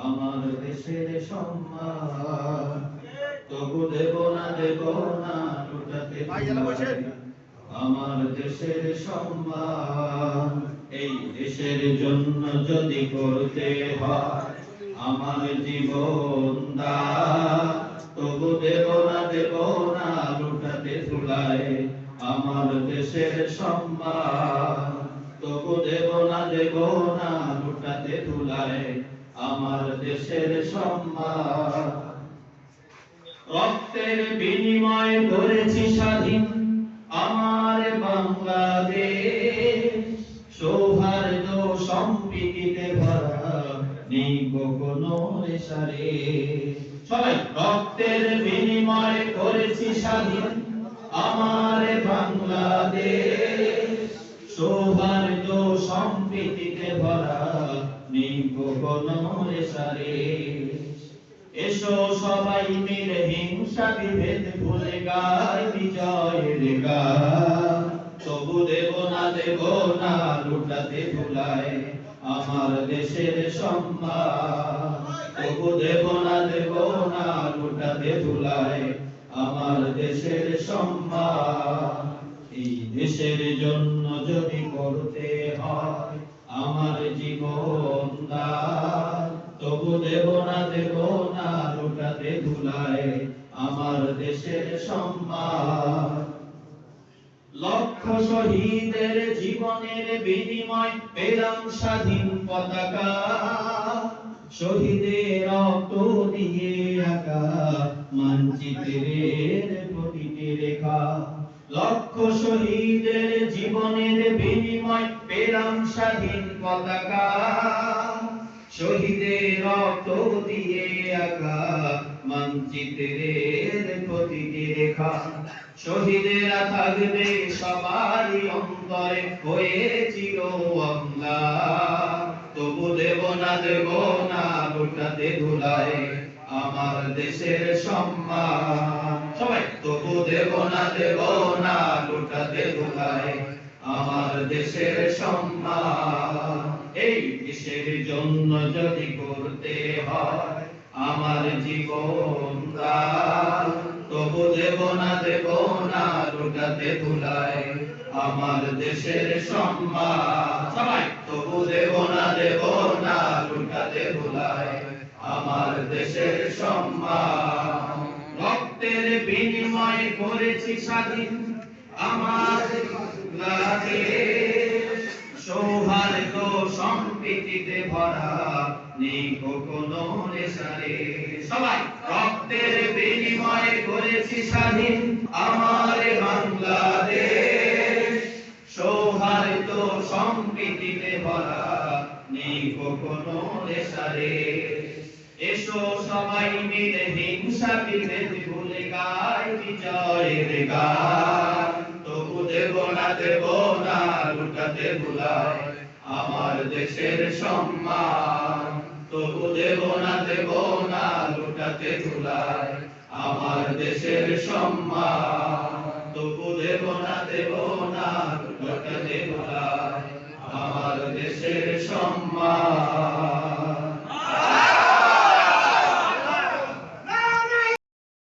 আমার দেশের সম্মান, তবু দেব না লুটাতে ভুলায় আমার দেশের সম্মান। এই দেশের জন্য যদি করতে হয় আমার জীবন দান, তবু দেব না লুটাতে ভুলায় আমার দেশের সম্মান। তবু দেব না লুটাতে ভুলায় আমার দেশের সম্মান। রক্তের বিনিময়ে করেছি স্বাধীন আমার বাংলাদেশ, সৌহার্দ্য সম্প্রীতিতে ভরা নেই কোনো রেশারে। সবাই রক্তের বিনিময়ে করেছি স্বাধীন আমার বাংলাদেশ, সৌহার্দ্য সম্প্রীতিতে ভরা নেই কোনো রেশারে। এসো সবাই মিলে হিংসা বিভেদ ভুলে গাই বিজয়ের গান, তবু দেব না লুটাতে ভুলায় আমার দেশের সম্মান। তবু দেব না লুটাতে ভুলায় আমার দেশের সম্মান। এই দেশের জন্য যদি করতে হয় আমার জীবন দান, তবু দেব না লুটাতে ভুলায় আমার দেশের সম্মান। লক্ষ শহীদের জীবনের বিনিময় পেলাম স্বাধীন পতাকা, শহীদের রক্ত দিয়ে আঁকা মানচিত্রের প্রতিটি রেখা। লক্ষ শহীদের জীবনের বিনিময় পেলাম স্বাধীন পতাকা, শহীদের রক্ত দিয়ে আঁকা মানচিত্রের প্রতিটি রেখা। শহীদেরা থাকবে সবারই অন্তরে হয়ে চির অম্লান, তবু দেব না লুটাতে ভুলায় আমার দেশের সম্মান। সবাই তবু দেব না লুটাতে ভুলায় আমার দেশের সম্মান। এই দেশের জন্য যদি করতে হয় আমার জীবন দান, তবু দেব না লুটাতে ভুলায় আমার দেশের সম্মান। সবাই তবু দেব না লুটাতে ভুলায় আমার দেশের সম্মান। রক্তের বিনিময়ে করেছি স্বাধীন আমার বাংলাদেশ, সৌহার্দ্য সম্প্রীতিতে ভরা নেই কোনো রেশারে। সবাই রক্তের বিনিময়ে করেছি স্বাধীন আমার বাংলাদেশ, সৌহার্দ্য সম্প্রীতিতে ভরা নেই কোনো রেশারে। এসো সবাই মিলে হিংসা বিভেদ ভুলে গাই বিজয়ের গান, তবু দেব না লুটাতে ভুলায় আমার দেশের সম্মান। তবু দেব না লুটাতে ভুলায় আমার দেশের সম্মান।